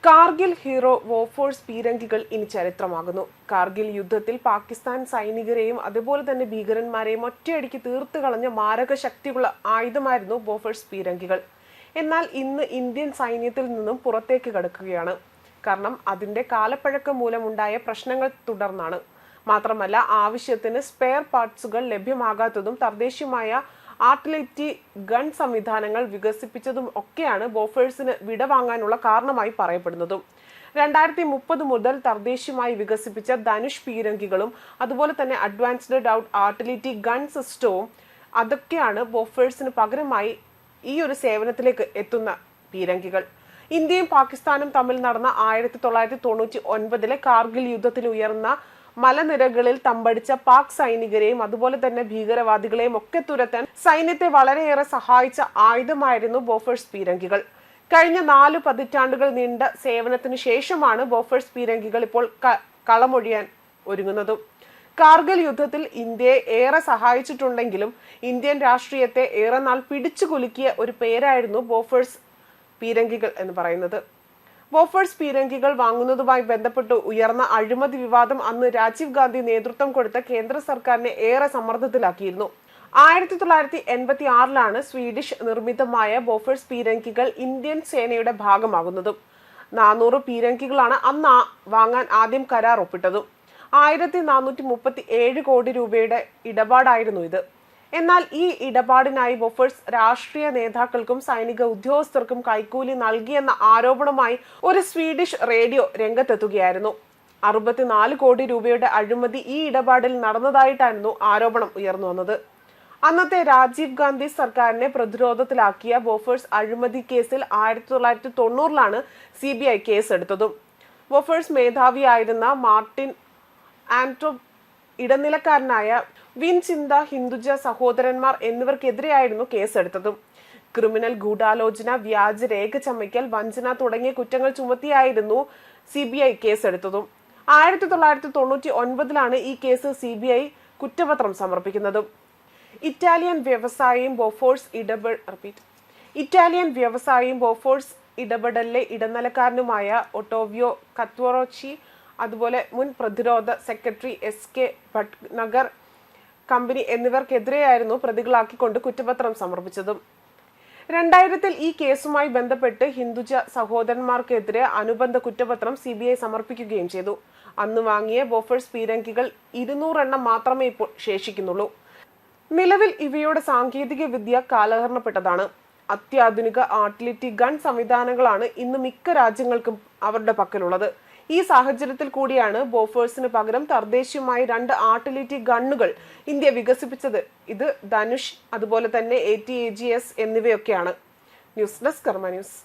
Kargil hero Bofors പീരങ്കികൾ ഇനി ചരിത്രമാകുന്നു. കാർഗിൽ യുദ്ധത്തിൽ പാകിസ്ഥാൻ സൈനികരെയും അതുപോലെ തന്നെ ഭീകരന്മാരെയും ഒറ്റയടിക്ക് തീർത്തു കളഞ്ഞ മാരക ശക്തിയുള്ള ആയുധമായിരുന്നു ബോഫോഴ്സ് പീരങ്കികൾ. എന്നാൽ ഇന്ന് ഇന്ത്യൻ സൈന്യത്തിൽ നിന്നും പുറത്തേക്ക് കടക്കുകയാണ്. കാരണം അതിന്റെ കാലപ്പഴക്കം മൂലമുണ്ടായ പ്രശ്നങ്ങൾ തുടർന്നാണ്. മാത്രമല്ല ആവശ്യത്തിന് സ്പെയർ പാർട്സുകൾ ലഭ്യമാകാത്തതും തദ്ദേശീയമായ ആർട്ടിലറി ഗൺ സംവിധാനങ്ങൾ വികസിപ്പിച്ചതും ഒക്കെയാണ് ബോഫേഴ്സിന് വിടവാങ്ങാനുള്ള കാരണമായി പറയപ്പെടുന്നതും. 2030 മുതൽ തദ്ദേശീയമായി വികസിപ്പിച്ച ധനുഷ് പീരങ്കികളും അതുപോലെ തന്നെ അഡ്വാൻസ്ഡ് ആർട്ടിലറി ഗൺ സിസ്റ്റവും അതൊക്കെയാണ് ബോഫേഴ്സിന് പകരമായി ഈ ഒരു സേവനത്തിലേക്ക് എത്തുന്ന പീരങ്കികൾ. ഇന്ത്യയും പാകിസ്ഥാനും തമ്മിൽ നടന്ന 1999 കാർഗിൽ യുദ്ധത്തിൽ ഉയർന്ന മലനിരകളിൽ തമ്പടിച്ച പാക് സൈനികരെയും അതുപോലെ തന്നെ ഭീകരവാദികളെയും ഒക്കെ തുരത്താൻ സൈന്യത്തെ വളരെയേറെ സഹായിച്ച ആയുധമായിരുന്നു ബോഫേഴ്സ് പീരങ്കികൾ. കഴിഞ്ഞ 4 പതിറ്റാണ്ടുകൾ നീണ്ട സേവനത്തിന് ശേഷമാണ് ബോഫേഴ്സ് പീരങ്കികൾ ഇപ്പോൾ കളമൊഴിയാൻ ഒരുങ്ങുന്നതും. കാർഗിൽ യുദ്ധത്തിൽ ഇന്ത്യയെ ഏറെ സഹായിച്ചിട്ടുണ്ടെങ്കിലും ഇന്ത്യൻ രാഷ്ട്രീയത്തെ ഏറെ നാൾ പിടിച്ചു കുലുക്കിയ ഒരു പേരായിരുന്നു ബോഫേഴ്സ് പീരങ്കികൾ എന്ന് പറയുന്നത്. ബോഫേഴ്സ് പീരങ്കികൾ വാങ്ങുന്നതുമായി ബന്ധപ്പെട്ട് ഉയർന്ന അഴിമതി വിവാദം അന്ന് രാജീവ് ഗാന്ധി നേതൃത്വം കൊടുത്ത കേന്ദ്ര സർക്കാരിനെ ഏറെ സമ്മർദ്ദത്തിലാക്കിയിരുന്നു. 1986 സ്വീഡിഷ് നിർമ്മിതമായ ബോഫേഴ്സ് പീരങ്കികൾ ഇന്ത്യൻ സേനയുടെ ഭാഗമാകുന്നതും. 400 പീരങ്കികളാണ് അന്ന് വാങ്ങാൻ ആദ്യം കരാർ ഒപ്പിട്ടതും. 1437 കോടി രൂപയുടെ ഇടപാടായിരുന്നു ഇത്. എന്നാൽ ഈ ഇടപാടിനായി ബോഫേഴ്സ് രാഷ്ട്രീയ നേതാക്കൾക്കും സൈനിക ഉദ്യോഗസ്ഥർക്കും കൈക്കൂലി നൽകിയെന്ന ആരോപണമായി ഒരു സ്വീഡിഷ് റേഡിയോ രംഗത്തെത്തുകയായിരുന്നു. 64 കോടി രൂപയുടെ അഴിമതി ഈ ഇടപാടിൽ നടന്നതായിട്ടായിരുന്നു ആരോപണം ഉയർന്നു വന്നത്. അന്നത്തെ രാജീവ് ഗാന്ധി സർക്കാരിനെ പ്രതിരോധത്തിലാക്കിയ ബോഫേഴ്സ് അഴിമതി കേസിൽ 1990 CBI കേസെടുത്തതും. ബോഫേഴ്സ് മേധാവിയായിരുന്ന മാർട്ടിൻ ആൻഡ്രോ ഇടനിലക്കാരനായ വിൻചിന്ത ഹിന്ദുജ സഹോദരന്മാർ എന്നിവർക്കെതിരെയായിരുന്നു കേസെടുത്തതും. ക്രിമിനൽ ഗൂഢാലോചന, വ്യാജ രേഖ ചമയ്ക്കൽ, വഞ്ചന തുടങ്ങിയ കുറ്റങ്ങൾ ചുമത്തിയായിരുന്നു CBI കേസെടുത്തതും. 1999 ഈ കേസ് CBI കുറ്റപത്രം സമർപ്പിക്കുന്നതും. ഇറ്റാലിയൻ വ്യവസായിയും ബോഫോഴ്സ് ഇടപെടലിലെ ഇടനിലക്കാരനുമായ ഒട്ടോവിയോ കത്വറോച്ചി അതുപോലെ മുൻ പ്രതിരോധ സെക്രട്ടറി SK ഭട്നഗർ കമ്പനി എന്നിവർക്കെതിരെയായിരുന്നു പ്രതികളാക്കിക്കൊണ്ട് കുറ്റപത്രം സമർപ്പിച്ചതും. 2000 ഈ കേസുമായി ബന്ധപ്പെട്ട് ഹിന്ദുജ സഹോദരന്മാർക്കെതിരെ അനുബന്ധ കുറ്റപത്രം CBI സമർപ്പിക്കുകയും ചെയ്തു. അന്ന് വാങ്ങിയ ബോഫേഴ്സ് പീരങ്കികൾ 200 എണ്ണം മാത്രമേ ഇപ്പോൾ ശേഷിക്കുന്നുള്ളൂ. നിലവിൽ ഇവയുടെ സാങ്കേതിക വിദ്യ കാലഹരണപ്പെട്ടതാണ്. അത്യാധുനിക ആർട്ടിലറി ഗൺ സംവിധാനങ്ങളാണ് ഇന്ന് മിക്ക രാജ്യങ്ങൾക്കും അവരുടെ പക്കലുള്ളത്. ഈ സാഹചര്യത്തിൽ കൂടിയാണ് ബോഫേഴ്സിന് പകരം തദ്ദേശീയമായി 2 ആർട്ടിലറി ഗണ്ണുകൾ ഇന്ത്യ വികസിപ്പിച്ചത്. ഇത് ധനുഷ് അതുപോലെ തന്നെ ATAGS എന്നിവയൊക്കെയാണ്. ന്യൂസ് ഡെസ്ക് കർമ്മ ന്യൂസ്.